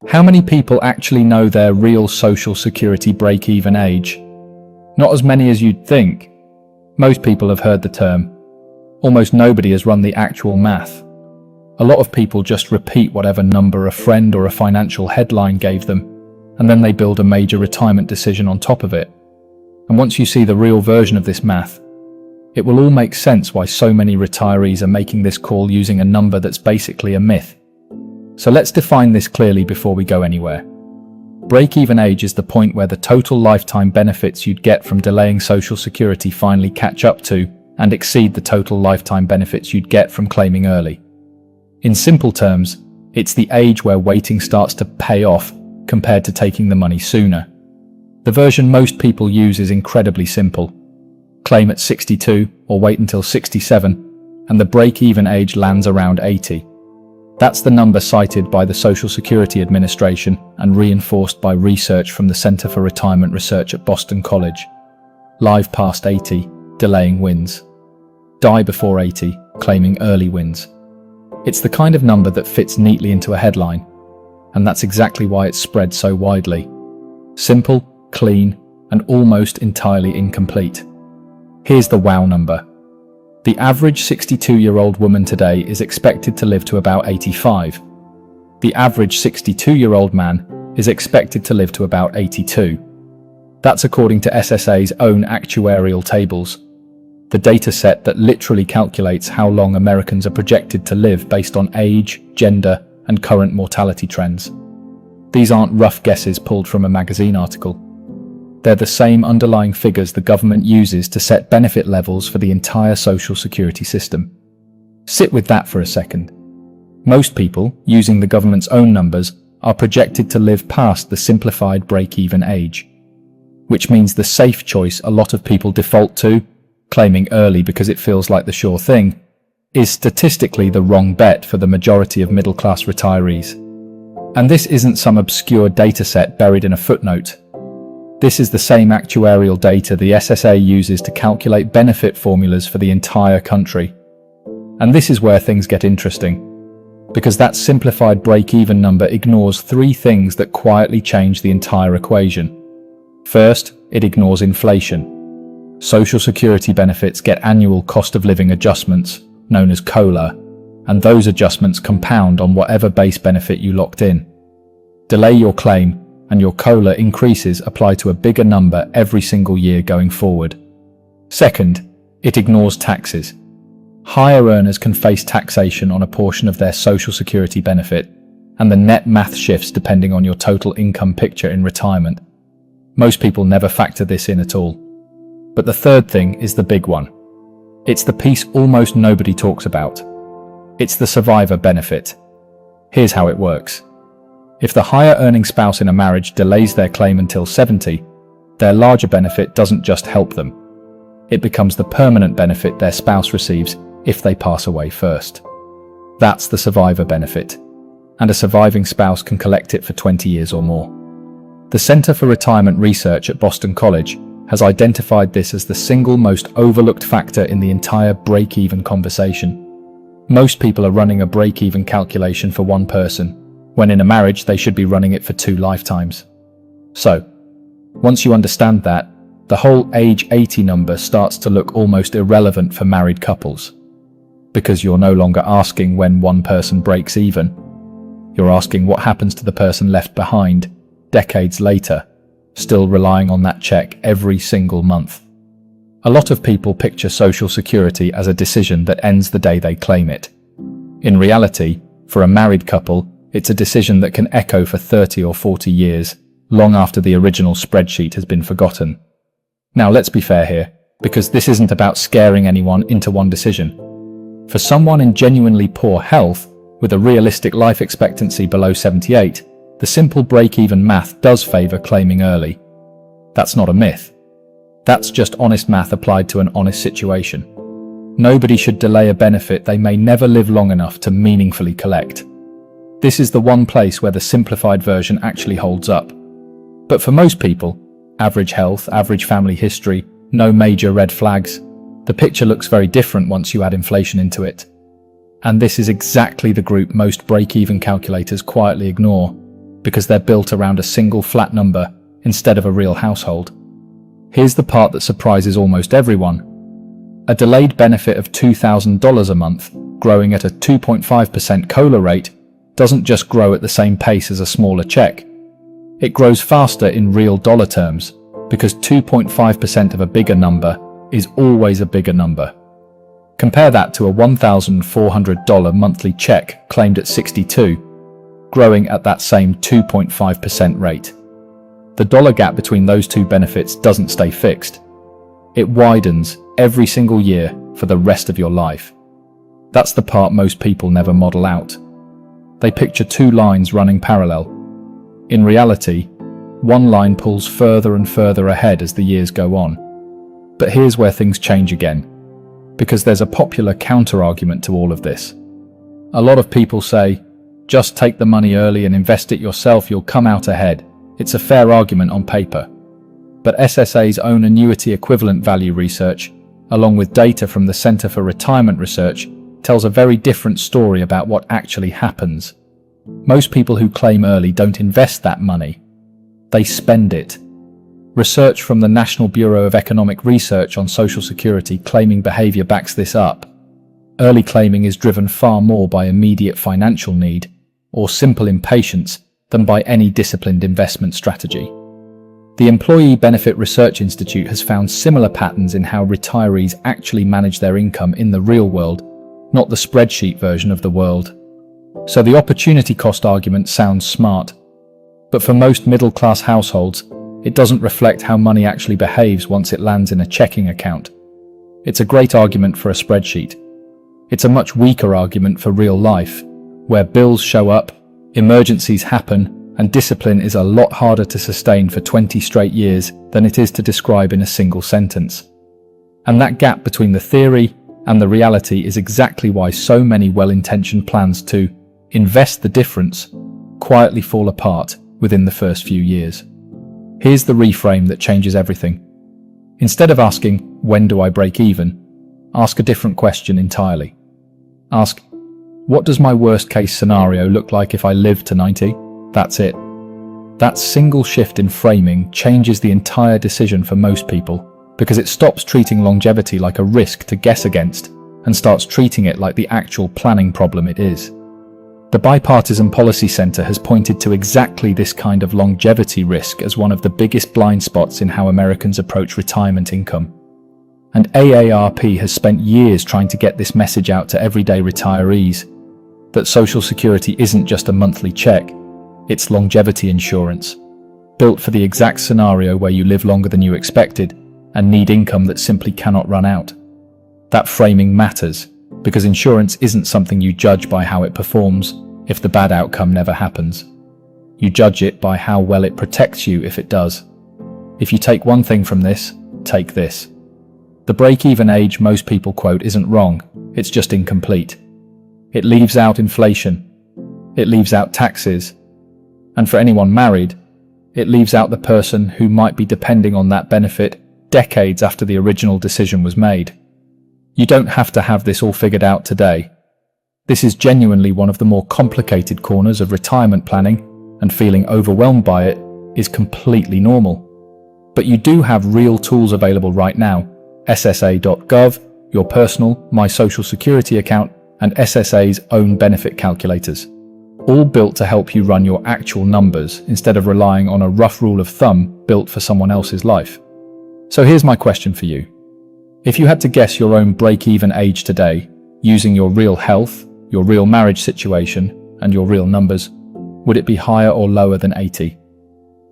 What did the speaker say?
How many people actually know their real Social Security break-even age? Not as many as you'd think. Most people have heard the term. Almost nobody has run the actual math. A lot of people just repeat whatever number a friend or a financial headline gave them, and then they build a major retirement decision on top of it. And once you see the real version of this math, it will all make sense why so many retirees are making this call using a number that's basically a myth. So let's define this clearly before we go anywhere. Break-even age is the point where the total lifetime benefits you'd get from delaying Social Security finally catch up to and exceed the total lifetime benefits you'd get from claiming early. In simple terms, it's the age where waiting starts to pay off compared to taking the money sooner. The version most people use is incredibly simple. Claim at 62 or wait until 67, and the break-even age lands around 80. That's the number cited by the Social Security Administration and reinforced by research from the Center for Retirement Research at Boston College. Live past 80, delaying wins. Die before 80, claiming early wins. It's the kind of number that fits neatly into a headline, and that's exactly why it's spread so widely. Simple, clean, and almost entirely incomplete. Here's the wow number. The average 62-year-old woman today is expected to live to about 85. The average 62-year-old man is expected to live to about 82. That's according to SSA's own actuarial tables, the data set that literally calculates how long Americans are projected to live based on age, gender, and current mortality trends. These aren't rough guesses pulled from a magazine article. They're the same underlying figures the government uses to set benefit levels for the entire Social Security system. Sit with that for a second. Most people, using the government's own numbers, are projected to live past the simplified break-even age, which means the safe choice a lot of people default to, claiming early because it feels like the sure thing, is statistically the wrong bet for the majority of middle-class retirees. And this isn't some obscure dataset buried in a footnote. This is the same actuarial data the SSA uses to calculate benefit formulas for the entire country. And this is where things get interesting, because that simplified break-even number ignores three things that quietly change the entire equation. First, it ignores inflation. Social Security benefits get annual cost of living adjustments, known as COLA, and those adjustments compound on whatever base benefit you locked in. Delay your claim, and your COLA increases apply to a bigger number every single year going forward. Second, it ignores taxes. Higher earners can face taxation on a portion of their Social Security benefit, and the net math shifts depending on your total income picture in retirement. Most people never factor this in at all. But the third thing is the big one. It's the piece almost nobody talks about. It's the survivor benefit. Here's how it works. If the higher earning spouse in a marriage delays their claim until 70, their larger benefit doesn't just help them. It becomes the permanent benefit their spouse receives if they pass away first. That's the survivor benefit, and a surviving spouse can collect it for 20 years or more. The Center for Retirement Research at Boston College has identified this as the single most overlooked factor in the entire break-even conversation. Most people are running a break-even calculation for one person, when in a marriage they should be running it for 2 lifetimes. So, once you understand that, the whole age 80 number starts to look almost irrelevant for married couples. Because you're no longer asking when one person breaks even. You're asking what happens to the person left behind, decades later, still relying on that check every single month. A lot of people picture Social Security as a decision that ends the day they claim it. In reality, for a married couple, it's a decision that can echo for 30 or 40 years, long after the original spreadsheet has been forgotten. Now let's be fair here, because this isn't about scaring anyone into one decision. For someone in genuinely poor health, with a realistic life expectancy below 78, the simple break-even math does favor claiming early. That's not a myth. That's just honest math applied to an honest situation. Nobody should delay a benefit they may never live long enough to meaningfully collect. This is the one place where the simplified version actually holds up. But for most people, average health, average family history, no major red flags, the picture looks very different once you add inflation into it. And this is exactly the group most break-even calculators quietly ignore, because they're built around a single flat number instead of a real household. Here's the part that surprises almost everyone. A delayed benefit of $2,000 a month, growing at a 2.5% COLA rate, doesn't just grow at the same pace as a smaller check. It grows faster in real dollar terms, because 2.5% of a bigger number is always a bigger number. Compare that to a $1,400 monthly check claimed at 62, growing at that same 2.5% rate. The dollar gap between those two benefits doesn't stay fixed. It widens every single year for the rest of your life. That's the part most people never model out. They picture two lines running parallel. In reality, one line pulls further and further ahead as the years go on. But here's where things change again, because there's a popular counter-argument to all of this. A lot of people say, just take the money early and invest it yourself, you'll come out ahead. It's a fair argument on paper. But SSA's own annuity equivalent value research, along with data from the Center for Retirement Research, tells a very different story about what actually happens. Most people who claim early don't invest that money. They spend it. Research from the National Bureau of Economic Research on Social Security claiming behavior backs this up. Early claiming is driven far more by immediate financial need or simple impatience than by any disciplined investment strategy. The Employee Benefit Research Institute has found similar patterns in how retirees actually manage their income in the real world, not the spreadsheet version of the world. So the opportunity cost argument sounds smart, but for most middle-class households, it doesn't reflect how money actually behaves once it lands in a checking account. It's a great argument for a spreadsheet. It's a much weaker argument for real life, where bills show up, emergencies happen, and discipline is a lot harder to sustain for 20 straight years than it is to describe in a single sentence. And that gap between the theory and the reality is exactly why so many well-intentioned plans to invest the difference quietly fall apart within the first few years. Here's the reframe that changes everything. Instead of asking, when do I break even? Ask a different question entirely. Ask, what does my worst case scenario look like if I live to 90? That's it. That single shift in framing changes the entire decision for most people, because it stops treating longevity like a risk to guess against and starts treating it like the actual planning problem it is. The Bipartisan Policy Center has pointed to exactly this kind of longevity risk as one of the biggest blind spots in how Americans approach retirement income. And AARP has spent years trying to get this message out to everyday retirees, that Social Security isn't just a monthly check, it's longevity insurance, built for the exact scenario where you live longer than you expected and need income that simply cannot run out. That framing matters, because insurance isn't something you judge by how it performs if the bad outcome never happens. You judge it by how well it protects you if it does. If you take one thing from this, take this. The break-even age most people quote isn't wrong, it's just incomplete. It leaves out inflation. It leaves out taxes. And for anyone married, it leaves out the person who might be depending on that benefit decades after the original decision was made. You don't have to have this all figured out today. This is genuinely one of the more complicated corners of retirement planning, and feeling overwhelmed by it is completely normal. But you do have real tools available right now. SSA.gov, your personal My Social Security account, and SSA's own benefit calculators, all built to help you run your actual numbers instead of relying on a rough rule of thumb built for someone else's life. So here's my question for you. If you had to guess your own break-even age today, using your real health, your real marriage situation, and your real numbers, would it be higher or lower than 80?